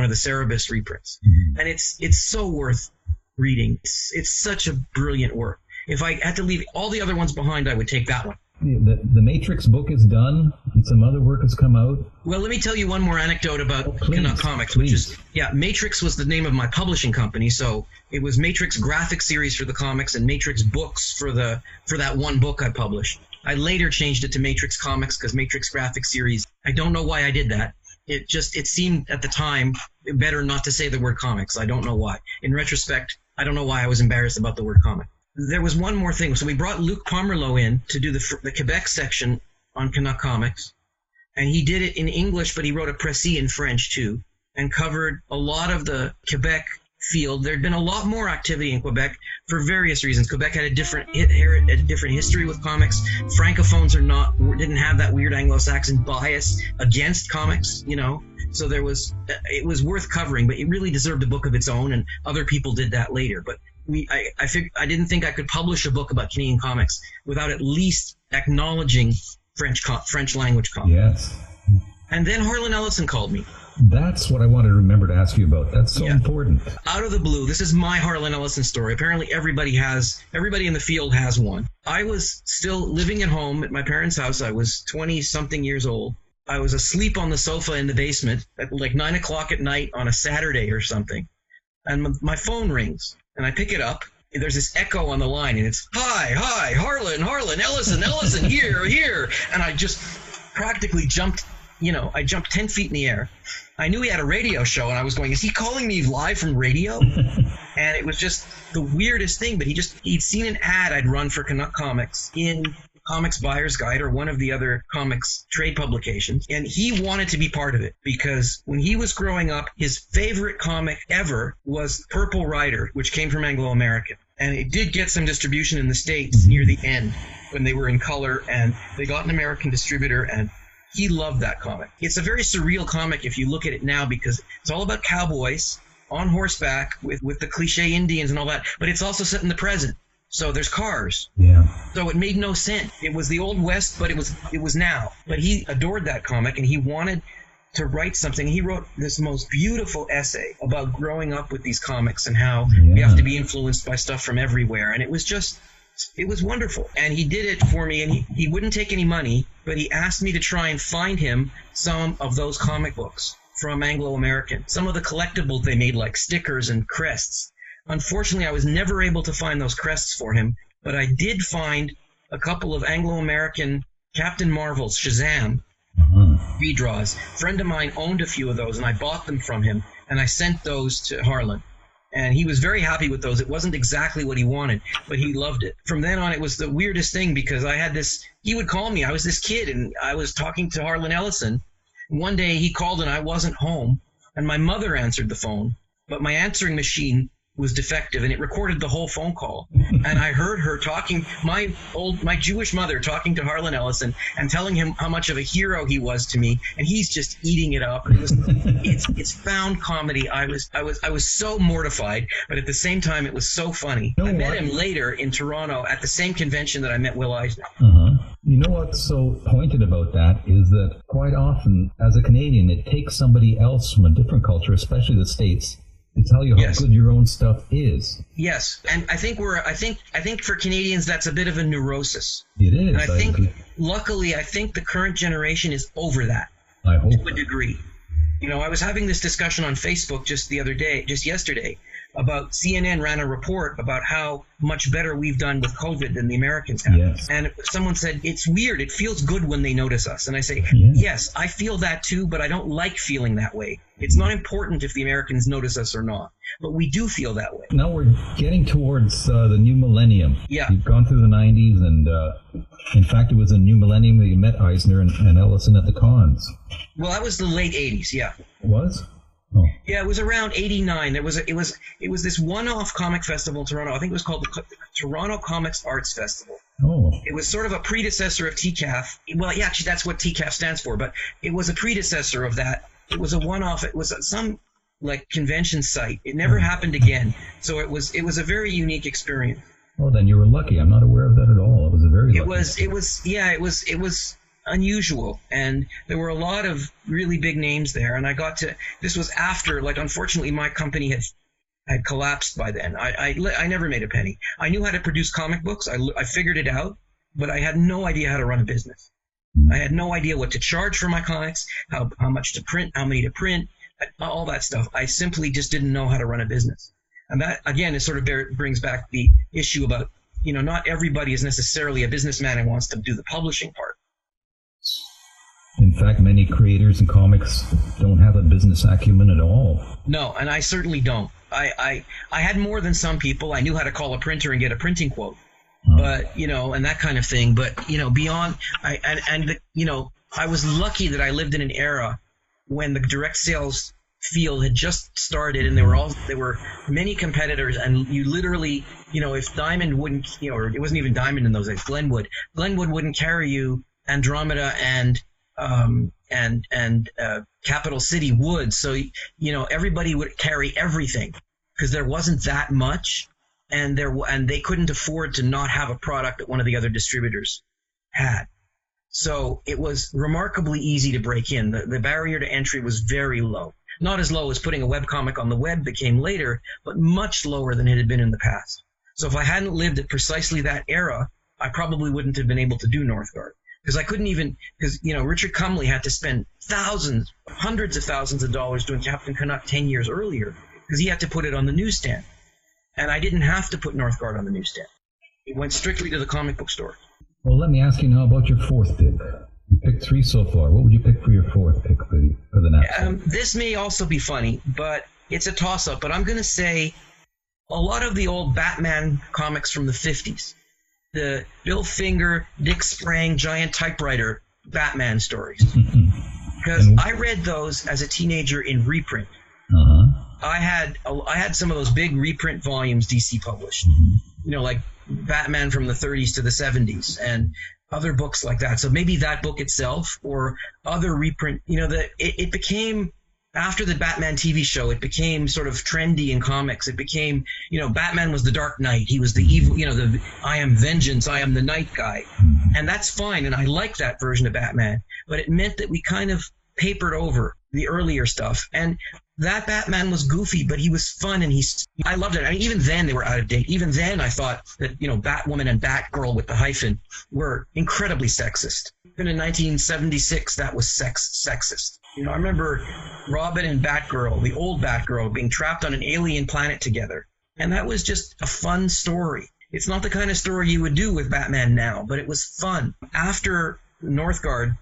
of the Cerebus reprints, and it's so worth reading. It's such a brilliant work. If I had to leave all the other ones behind, I would take that one. The Matrix book is done, and some other work has come out. Well, let me tell you one more anecdote about comics, please. Which is, Matrix was the name of my publishing company, so it was Matrix graphic series for the comics and Matrix books for that one book I published. I later changed it to Matrix Comics because Matrix graphic series, I don't know why I did that. It seemed at the time better not to say the word comics. I don't know why. In retrospect, I don't know why I was embarrassed about the word comic. There was one more thing. So we brought Luc Pomerleau in to do the Quebec section on Canuck Comics. And he did it in English, but he wrote a précis in French too, and covered a lot of the Quebec field. There'd been a lot more activity in Quebec for various reasons. Quebec had a different history with comics. Francophones didn't have that weird Anglo-Saxon bias against comics, So it was worth covering, but it really deserved a book of its own, and other people did that later. But I didn't think I could publish a book about Canadian comics without at least acknowledging French language comics. Yes. And then Harlan Ellison called me. That's what I wanted to remember to ask you about. That's so important. Out of the blue, this is my Harlan Ellison story. Apparently everybody in the field has one. I was still living at home at my parents' house. I was 20-something years old. I was asleep on the sofa in the basement at like 9 o'clock at night on a Saturday or something. And my phone rings, and I pick it up. There's this echo on the line, and it's, hi, Harlan, Ellison, here. And I just practically jumped 10 feet in the air. I knew he had a radio show, and I was going, is he calling me live from radio? And it was just the weirdest thing, but he'd seen an ad I'd run for Canuck Comics in Comics Buyer's Guide or one of the other comics trade publications, and he wanted to be part of it because when he was growing up, his favorite comic ever was Purple Rider, which came from Anglo-American. And it did get some distribution in the States near the end when they were in color, and they got an American distributor, and he loved that comic. It's a very surreal comic if you look at it now because it's all about cowboys on horseback with the cliche Indians and all that, but it's also set in the present. So there's cars. Yeah. So it made no sense. It was the Old West, but it was now. But he adored that comic, and he wanted to write something. He wrote this most beautiful essay about growing up with these comics and how you have to be influenced by stuff from everywhere. And it was wonderful. And he did it for me, and he wouldn't take any money, but he asked me to try and find him some of those comic books from Anglo-American, some of the collectibles they made, like stickers and crests. Unfortunately, I was never able to find those crests for him, but I did find a couple of Anglo-American Captain Marvel's Shazam redraws. A friend of mine owned a few of those, and I bought them from him, and I sent those to Harlan. And he was very happy with those. It wasn't exactly what he wanted, but he loved it. From then on, it was the weirdest thing because he would call me. I was this kid, and I was talking to Harlan Ellison. One day he called, and I wasn't home, and my mother answered the phone, but my answering machine was defective, and it recorded the whole phone call. And I heard her talking, my Jewish mother talking to Harlan Ellison and telling him how much of a hero he was to me, and he's just eating it up. It's found comedy. I was so mortified, but at the same time, it was so funny. I met him later in Toronto at the same convention that I met Will Eisner. You know what's so pointed about that is that quite often, as a Canadian, it takes somebody else from a different culture, especially the States, to tell you how good your own stuff is. Yes, and I think for Canadians that's a bit of a neurosis. It is. And I think, luckily, the current generation is over that. I hope to a degree. You know, I was having this discussion on Facebook just yesterday, about CNN ran a report about how much better we've done with COVID than the Americans have. Yes. And someone said, it's weird, it feels good when they notice us. And I say, yes, I feel that too, but I don't like feeling that way. It's not important if the Americans notice us or not, but we do feel that way. Now we're getting towards the new millennium. Yeah. You've gone through the 90s, and in fact, it was a new millennium that you met Eisner and Ellison at the cons. Well, that was the late 80s, yeah. It was? Oh. Yeah, it was around 89. It was this one-off comic festival in Toronto. I think it was called the Toronto Comics Arts Festival. Oh. It was sort of a predecessor of TCAF. Well, yeah, actually, that's what TCAF stands for, but it was a predecessor of that. It was a one-off. It was some convention site. It never happened again. So it was a very unique experience. Oh, then you were lucky. I'm not aware of that at all. It was a very lucky. It was unusual, and there were a lot of really big names there, and this was after, unfortunately my company had collapsed by then. I never made a penny. I knew how to produce comic books. I figured it out, but I had no idea how to run a business. I had no idea what to charge for my comics, how much to print, how many to print, all that stuff. I simply just didn't know how to run a business. And that, again, is sort of brings back the issue about, not everybody is necessarily a businessman and wants to do the publishing part. In fact, many creators in comics don't have a business acumen at all. No, and I certainly don't. I had more than some people. I knew how to call a printer and get a printing quote. But, and that kind of thing. But, beyond, I was lucky that I lived in an era when the direct sales field had just started, and there were many competitors, and you literally, if Diamond wouldn't, or it wasn't even Diamond in those days, Glenwood wouldn't carry you, Andromeda and Capital City would. So, everybody would carry everything because there wasn't that much. and they couldn't afford to not have a product that one of the other distributors had. So it was remarkably easy to break in. The barrier to entry was very low. Not as low as putting a webcomic on the web that came later, but much lower than it had been in the past. So if I hadn't lived at precisely that era, I probably wouldn't have been able to do Northguard. Because I couldn't even, because, Richard Cumley had to spend hundreds of thousands of dollars doing Captain Canuck 10 years earlier, because he had to put it on the newsstand. And I didn't have to put Northguard on the newsstand. It went strictly to the comic book store. Well, let me ask you now about your fourth pick. You picked 3 so far. What would you pick for your fourth pick for the next? This may also be funny, but it's a toss-up. But I'm going to say a lot of the old Batman comics from the 50s. The Bill Finger, Dick Sprang, giant typewriter Batman stories. Because I read those as a teenager in reprint. I had some of those big reprint volumes DC published. Like Batman from the 30s to the 70s and other books like that. So maybe that book itself or other reprint, it became, after the Batman TV show, it became sort of trendy in comics. It became, Batman was the Dark Knight. He was the evil, I am vengeance, I am the night guy. And that's fine. And I like that version of Batman. But it meant that we kind of papered over the earlier stuff. And that Batman was goofy, but he was fun, and I loved it. I mean, even then they were out of date. Even then I thought that, Batwoman and Batgirl with the hyphen were incredibly sexist. Even in 1976, that was sexist. I remember Robin and Batgirl, the old Batgirl, being trapped on an alien planet together. And that was just a fun story. It's not the kind of story you would do with Batman now, but it was fun. After Northguard,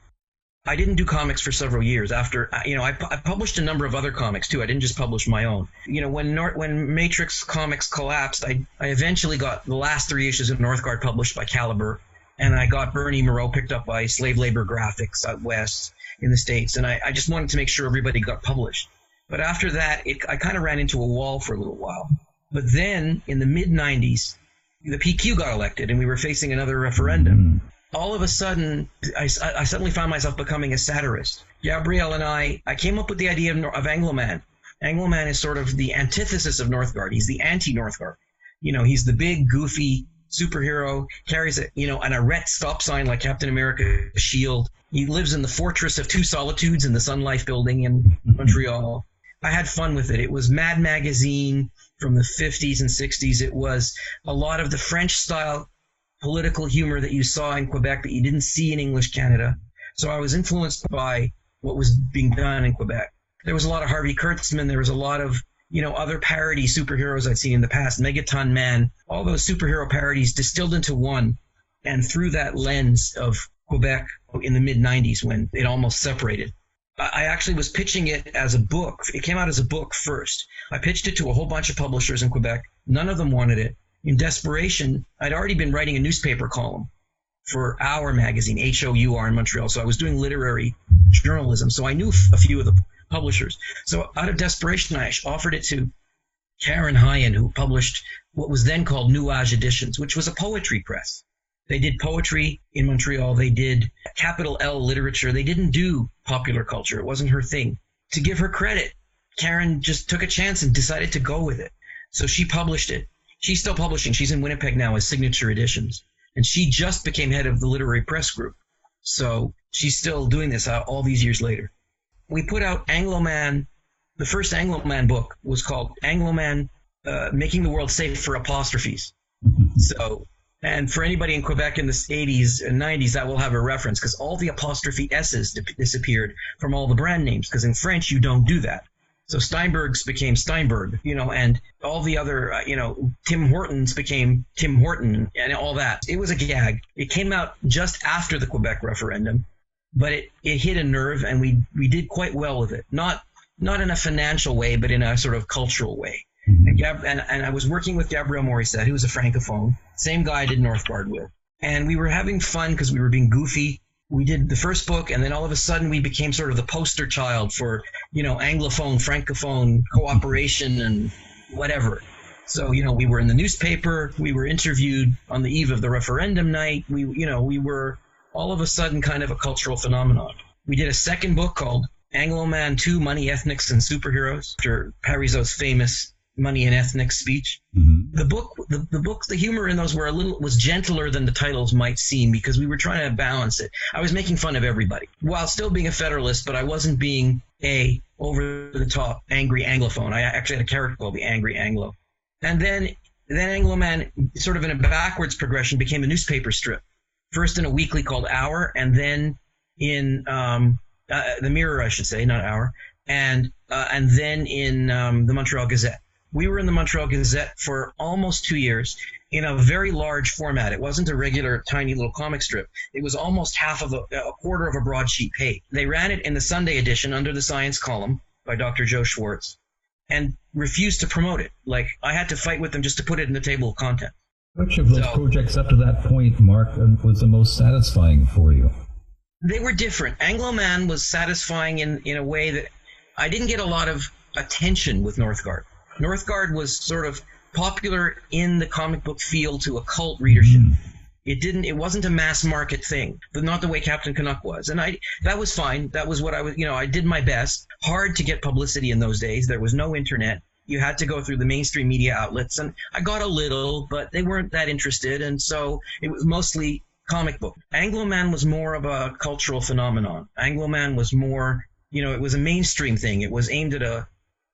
I didn't do comics for several years. After, I published a number of other comics too. I didn't just publish my own. When Matrix Comics collapsed, I eventually got the last 3 issues of Northguard published by Caliber, and I got Bernie Moreau picked up by Slave Labor Graphics out west in the States, and I just wanted to make sure everybody got published. But after that, I kind of ran into a wall for a little while. But then, in the mid-'90s, the PQ got elected, and we were facing another referendum. All of a sudden, I suddenly found myself becoming a satirist. Gabrielle and I came up with the idea of Angloman. Angloman is sort of the antithesis of Northguard. He's the anti-Northguard. He's the big, goofy superhero, carries an arrête stop sign like Captain America's shield. He lives in the Fortress of Two Solitudes in the Sun Life building in Montreal. I had fun with it. It was Mad Magazine from the 50s and 60s. It was a lot of the French-style political humor that you saw in Quebec that you didn't see in English Canada. So I was influenced by what was being done in Quebec. There was a lot of Harvey Kurtzman. There was a lot of, other parody superheroes I'd seen in the past. Megaton Man, all those superhero parodies distilled into one. And through that lens of Quebec in the mid-'90s when it almost separated, I actually was pitching it as a book. It came out as a book first. I pitched it to a whole bunch of publishers in Quebec. None of them wanted it. In desperation, I'd already been writing a newspaper column for Our magazine, HOUR in Montreal. So I was doing literary journalism. So I knew a few of the publishers. So out of desperation, I offered it to Karen Hyen, who published what was then called Nuage Editions, which was a poetry press. They did poetry in Montreal. They did capital L literature. They didn't do popular culture. It wasn't her thing. To give her credit, Karen just took a chance and decided to go with it. So she published it. She's still publishing. She's in Winnipeg now as Signature Editions. And she just became head of the literary press group. So she's still doing this all these years later. We put out Angloman. The first Angloman book was called Angloman, Making the World Safe for Apostrophes. So, and for anybody in Quebec in the 80s and 90s, that will have a reference because all the apostrophe S's disappeared from all the brand names because in French you don't do that. So Steinberg's became Steinberg, and all the other, Tim Hortons became Tim Horton and all that. It was a gag. It came out just after the Quebec referendum, but it hit a nerve and we did quite well with it. Not in a financial way, but in a sort of cultural way. And I was working with Gabriel Morissette, who was a francophone, same guy I did Northguard with. And we were having fun because we were being goofy. We did the first book, and then all of a sudden we became sort of the poster child for, Anglophone, Francophone cooperation and whatever. So, we were in the newspaper. We were interviewed on the eve of the referendum night. We were all of a sudden kind of a cultural phenomenon. We did a second book called Angloman 2, Money, Ethnics, and Superheroes, after Parisot's famous Money and Ethnics speech. the humor in those was gentler than the titles might seem, because we were trying to balance it. I was making fun of everybody while still being a Federalist, but I wasn't being a over the top angry Anglophone. I actually had a character called the Angry Anglo. And then Angloman, sort of in a backwards progression, became a newspaper strip. First in a weekly called Hour, and then in the Mirror, I should say, not Hour, and then in the Montreal Gazette. We were in the Montreal Gazette for almost 2 years in a very large format. It wasn't a regular tiny little comic strip. It was almost half of a quarter of a broadsheet page. They ran it in the Sunday edition under the science column by Dr. Joe Schwartz and refused to promote it. Like, I had to fight with them just to put it in the table of content. Which of those projects up to that point, Mark, was the most satisfying for you? They were different. Angloman was satisfying in a way that I didn't get a lot of attention with Northguard. Northguard was sort of popular in the comic book field to a cult readership. It wasn't a mass market thing, but not the way Captain Canuck was. And that was fine. That was what I did my best. Hard to get publicity in those days. There was no internet. You had to go through the mainstream media outlets, and I got a little, but they weren't that interested. And so it was mostly comic book. Angloman was more of a cultural phenomenon. Angloman was more, it was a mainstream thing. It was aimed at a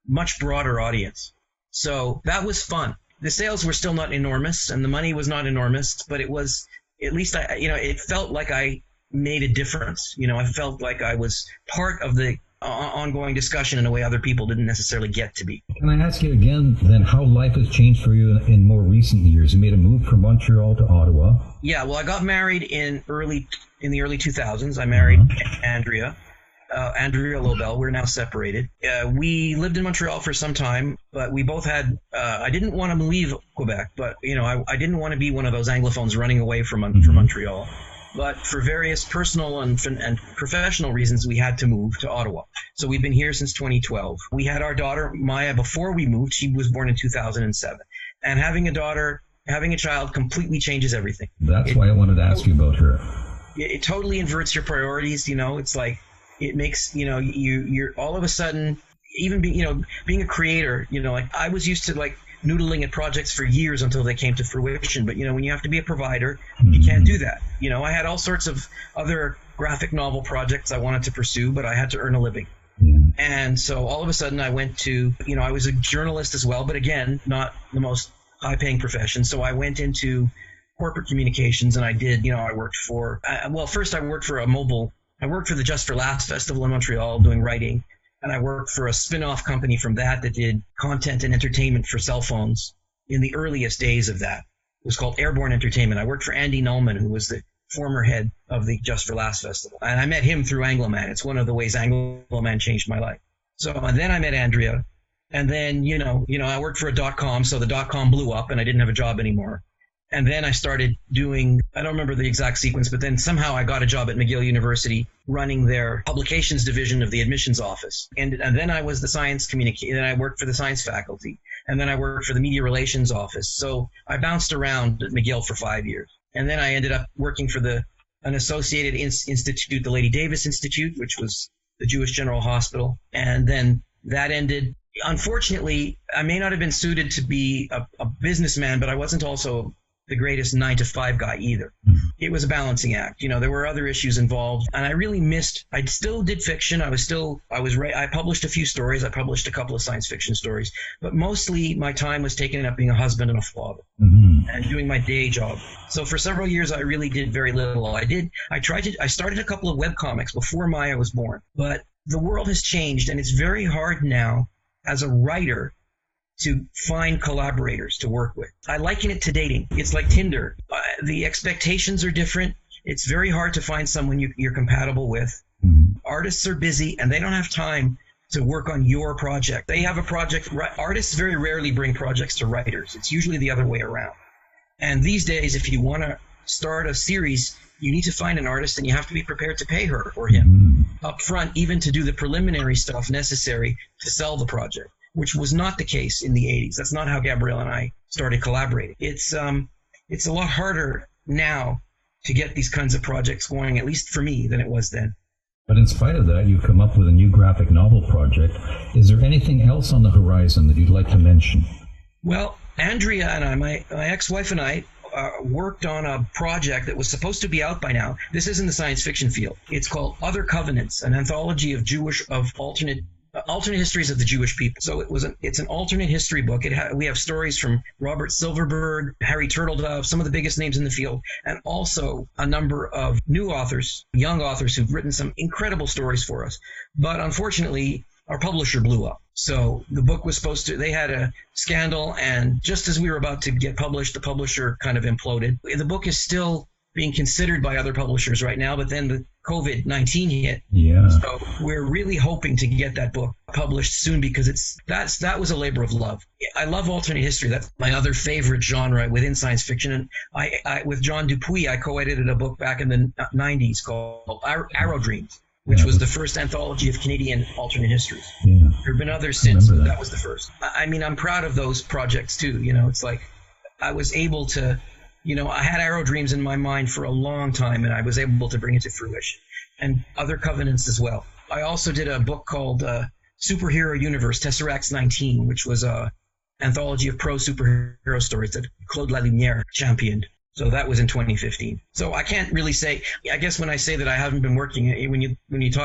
much broader audience. So that was fun. The sales were still not enormous, and the money was not enormous, but it was, at least it felt like I made a difference. I felt like I was part of the ongoing discussion in a way other people didn't necessarily get to be. Can I ask you again, then, how life has changed for you in more recent years? You made a move from Montreal to Ottawa. Yeah, well, I got married in the early 2000s. I married Andrea Lobel. We're now separated. We lived in Montreal for some time, but we both had, I didn't want to leave Quebec, but, I didn't want to be one of those Anglophones running away from Montreal. But for various personal and professional reasons, we had to move to Ottawa. So we've been here since 2012. We had our daughter, Maya, before we moved. She was born in 2007. And having a child completely changes everything. That's why I wanted to ask you about her. It totally inverts your priorities. It's like, it makes, you're all of a sudden, even being a creator, like I was used to like noodling at projects for years until they came to fruition. But, when you have to be a provider, you can't do that. I had all sorts of other graphic novel projects I wanted to pursue, but I had to earn a living. Yeah. And so all of a sudden I went to, I was a journalist as well, but again, not the most high-paying profession. So I went into corporate communications, and I did, I worked for, first I worked for I worked for the Just for Laughs Festival in Montreal doing writing. And I worked for a spin-off company from that did content and entertainment for cell phones in the earliest days of that. It was called Airborne Entertainment. I worked for Andy Northguard, who was the former head of the Just for Laughs Festival. And I met him through Angloman. It's one of the ways Angloman changed my life. So, and then I met Andrea. And then, I worked for a .com, so the .com blew up and I didn't have a job anymore. And then I started doing, I don't remember the exact sequence, but then somehow I got a job at McGill University running their publications division of the admissions office. And then I was the science communicator, then I worked for the science faculty, and then I worked for the media relations office. So I bounced around at McGill for 5 years. And then I ended up working for an associated institute, the Lady Davis Institute, which was the Jewish General Hospital. And then that ended. Unfortunately, I may not have been suited to be a businessman, but I wasn't also the greatest 9-to-5 guy either. It was a balancing act. There were other issues involved, and I really missed. I still did fiction. I published a few stories. I published a couple of science fiction stories, but mostly my time was taken up being a husband and a father and doing my day job. So for several years, I really did very little. I started a couple of webcomics before Maya was born, but the world has changed, and it's very hard now as a writer to find collaborators to work with. I liken it to dating. It's like Tinder. The expectations are different. It's very hard to find someone you're compatible with. Artists are busy, and they don't have time to work on your project. They have a project. Artists very rarely bring projects to writers. It's usually the other way around. And these days, if you want to start a series, you need to find an artist, and you have to be prepared to pay her or him up front, even to do the preliminary stuff necessary to sell the project, which was not the case in the 80s. That's not how Gabrielle and I started collaborating. It's a lot harder now to get these kinds of projects going, at least for me, than it was then. But in spite of that, you've come up with a new graphic novel project. Is there anything else on the horizon that you'd like to mention? Well, Andrea and I, my ex-wife and I, worked on a project that was supposed to be out by now. This is in the science fiction field. It's called Other Covenants, an anthology of alternate histories of the Jewish people. So it's an alternate history book. We have stories from Robert Silverberg, Harry Turtledove, some of the biggest names in the field, and also a number of new authors, young authors who've written some incredible stories for us. But unfortunately, our publisher blew up. So the book was they had a scandal, and just as we were about to get published, the publisher kind of imploded. The book is still being considered by other publishers right now, but then the COVID-19 hit. Yeah. So we're really hoping to get that book published soon, because that was a labor of love. I love alternate history. That's my other favorite genre within science fiction. And I with John Dupuy, I co-edited a book back in the 90s called Arrow Dreams, which was the first anthology of Canadian alternate histories. Yeah. There have been others since, but that was the first. I mean, I'm proud of those projects too. It's like I was able to, I had Arrow Dreams in my mind for a long time, and I was able to bring it to fruition. And Other Covenants as well. I also did a book called Superhero Universe, Tesseract's 19, which was a anthology of pro superhero stories that Claude Lalumiere championed. So that was in 2015. So I can't really say. I guess when I say that I haven't been working, when you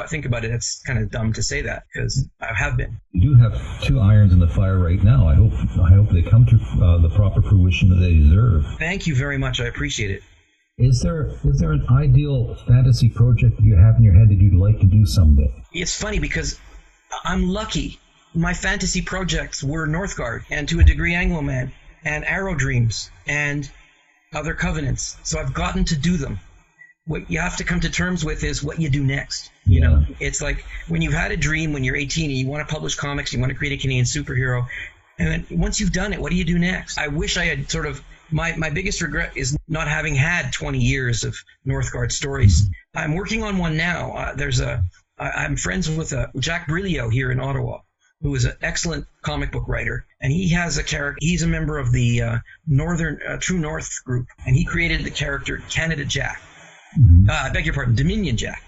think about it, it's kind of dumb to say that, because I have been. You do have two irons in the fire right now. I hope they come to the proper fruition that they deserve. Thank you very much. I appreciate it. Is there an ideal fantasy project that you have in your head that you'd like to do someday? It's funny because I'm lucky. My fantasy projects were Northguard, and to a degree Angloman, and Arrow Dreams, and Other Covenants. So I've gotten to do them. What you have to come to terms with is what you do next. It's like when you've had a dream when you're 18 and you want to publish comics, you want to create a Canadian superhero, and then once you've done it, what do you do next? I wish I had sort of, my biggest regret is not having had 20 years of Northguard stories. I'm working on one now. I'm friends with Jack Brilio here in Ottawa, who is an excellent comic book writer, and he has a character. He's a member of the Northern True North group, and he created the character Canada Jack. I beg your pardon, Dominion Jack,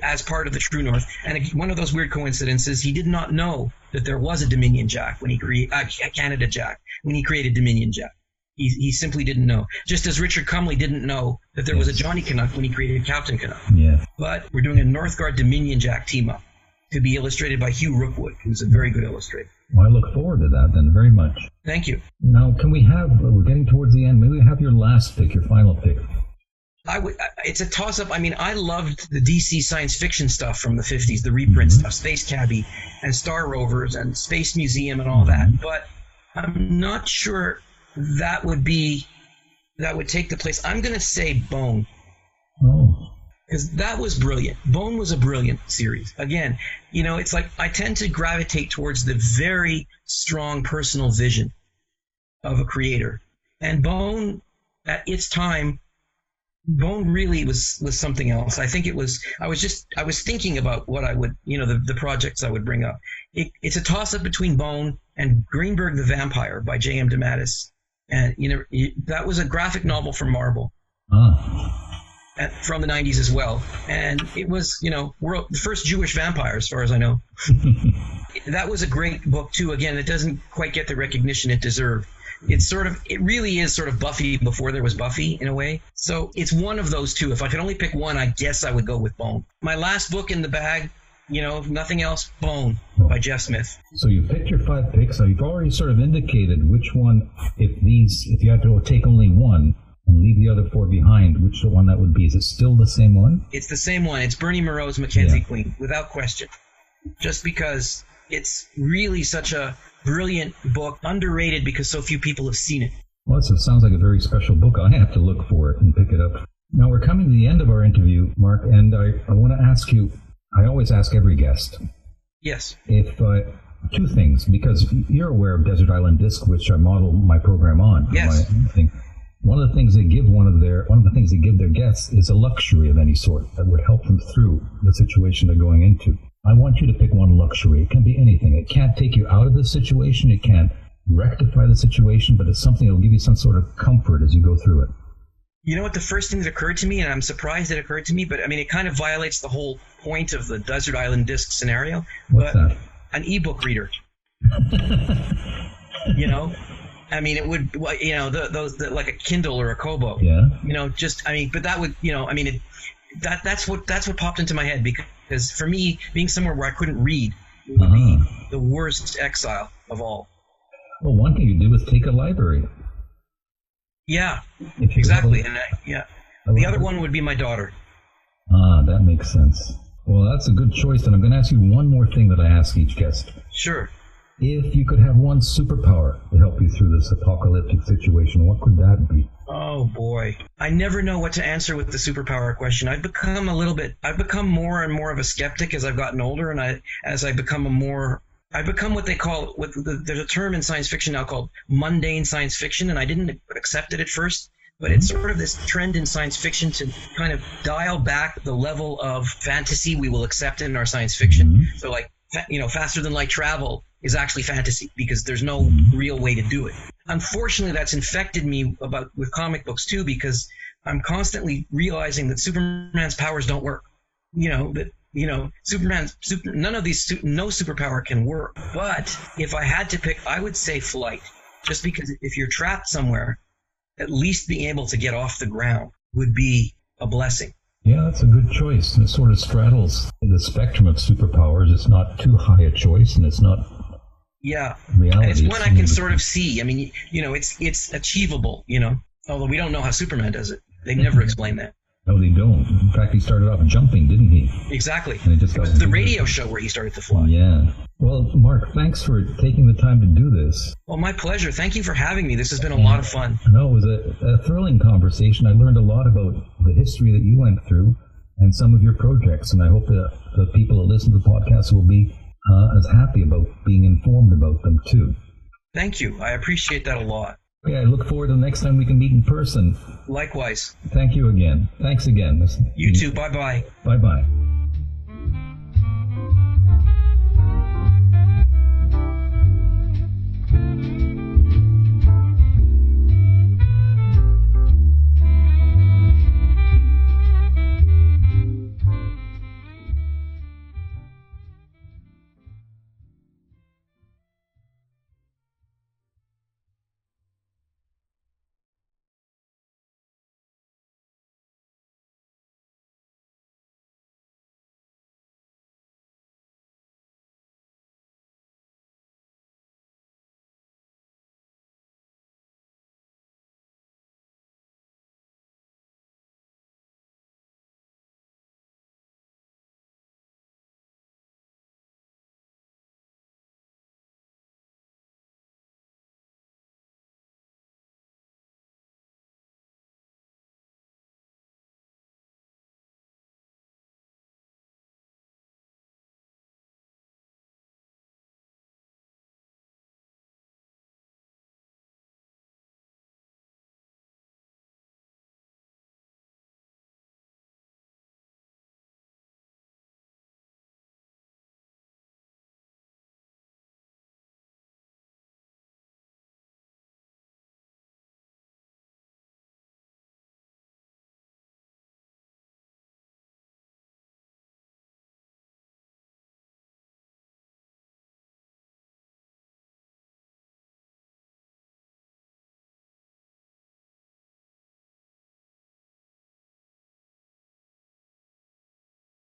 as part of the True North. And one of those weird coincidences, he did not know that there was a Dominion Jack when he created Canada Jack when he created Dominion Jack. He simply didn't know. Just as Richard Cumley didn't know that there was a Johnny Canuck when he created Captain Canuck. Yeah. But we're doing a Northguard Dominion Jack team up, to be illustrated by Hugh Rookwood, who's a very good illustrator. Well, I look forward to that then very much. Thank you. Now, we're getting towards the end, maybe we have your last pick, your final pick. It's a toss-up. I mean, I loved the DC science fiction stuff from the 50s, the reprint stuff, Space Cabbie and Star Rovers and Space Museum and all that. But I'm not sure that would take the place. I'm going to say Bone. Oh. Because that was brilliant. Bone was a brilliant series. Again, it's like I tend to gravitate towards the very strong personal vision of a creator. And Bone, at its time, Bone really was something else. I think it was, I was thinking about what I would, the projects I would bring up. It's a toss-up between Bone and Greenberg the Vampire by J.M. DeMatteis. And, that was a graphic novel from Marvel. From the 90s as well. And it was, the first Jewish vampire, as far as I know. That was a great book, too. Again, it doesn't quite get the recognition it deserved. It really is sort of Buffy before there was Buffy, in a way. So it's one of those two. If I could only pick one, I guess I would go with Bone. My last book in the bag, if nothing else, Bone by Jeff Smith. So you picked your 5 picks. So you've already sort of indicated which one, if you had to take only one and leave the other 4 behind, which the one that would be? Is it still the same one? It's the same one. It's Bernie Moreau's Mackenzie Queen, without question. Just because it's really such a brilliant book, underrated because so few people have seen it. Well, it sounds like a very special book. I have to look for it and pick it up. Now, we're coming to the end of our interview, Mark, and I want to ask you, I always ask every guest. Yes. If 2 things, because you're aware of Desert Island Disc, which I model my program on. Yes. One of the things they give their guests is a luxury of any sort that would help them through the situation they're going into. I want you to pick one luxury. It can be anything. It can't take you out of the situation. It can't rectify the situation, but it's something that will give you some sort of comfort as you go through it. You know what? The first thing that occurred to me, and I'm surprised it occurred to me, but I mean, it kind of violates the whole point of the Desert Island Disc scenario. What's that? An ebook reader. I mean, it would, those like a Kindle or a Kobo. Yeah. But that would, that's what popped into my head, because for me, being somewhere where I couldn't read would be the worst exile of all. Well, one thing you do is take a library. Yeah, exactly. The other one would be my daughter. That makes sense. Well, that's a good choice. And I'm going to ask you one more thing that I ask each guest. Sure. If you could have one superpower to help you through this apocalyptic situation, what could that be? Oh boy. I never know what to answer with the superpower question. I've become more and more of a skeptic as I've gotten older, and I've become what they call, there's a term in science fiction now called mundane science fiction, and I didn't accept it at first, but it's sort of this trend in science fiction to kind of dial back the level of fantasy we will accept in our science fiction. So like, faster than light travel is actually fantasy because there's no real way to do it. Unfortunately, that's infected me with comic books too, because I'm constantly realizing that Superman's powers don't work. No superpower can work. But if I had to pick, I would say flight, just because if you're trapped somewhere, at least being able to get off the ground would be a blessing. Yeah, that's a good choice. It sort of straddles the spectrum of superpowers. It's not too high a choice, and it's not reality. And it's one I can sort of see. I mean, it's achievable, although we don't know how Superman does it. They never explain that. No, they don't. In fact, he started off jumping, didn't he? Exactly. And it was the radio show where he started to fly. Yeah. Well, Mark, thanks for taking the time to do this. Well, my pleasure. Thank you for having me. This has been a lot of fun. No, it was a thrilling conversation. I learned a lot about the history that you went through and some of your projects, and I hope that the people that listen to the podcast will be as happy about being informed about them, too. Thank you. I appreciate that a lot. Yeah, I look forward to the next time we can meet in person. Likewise. Thank you again. Thanks again. You too. Bye-bye. Bye-bye.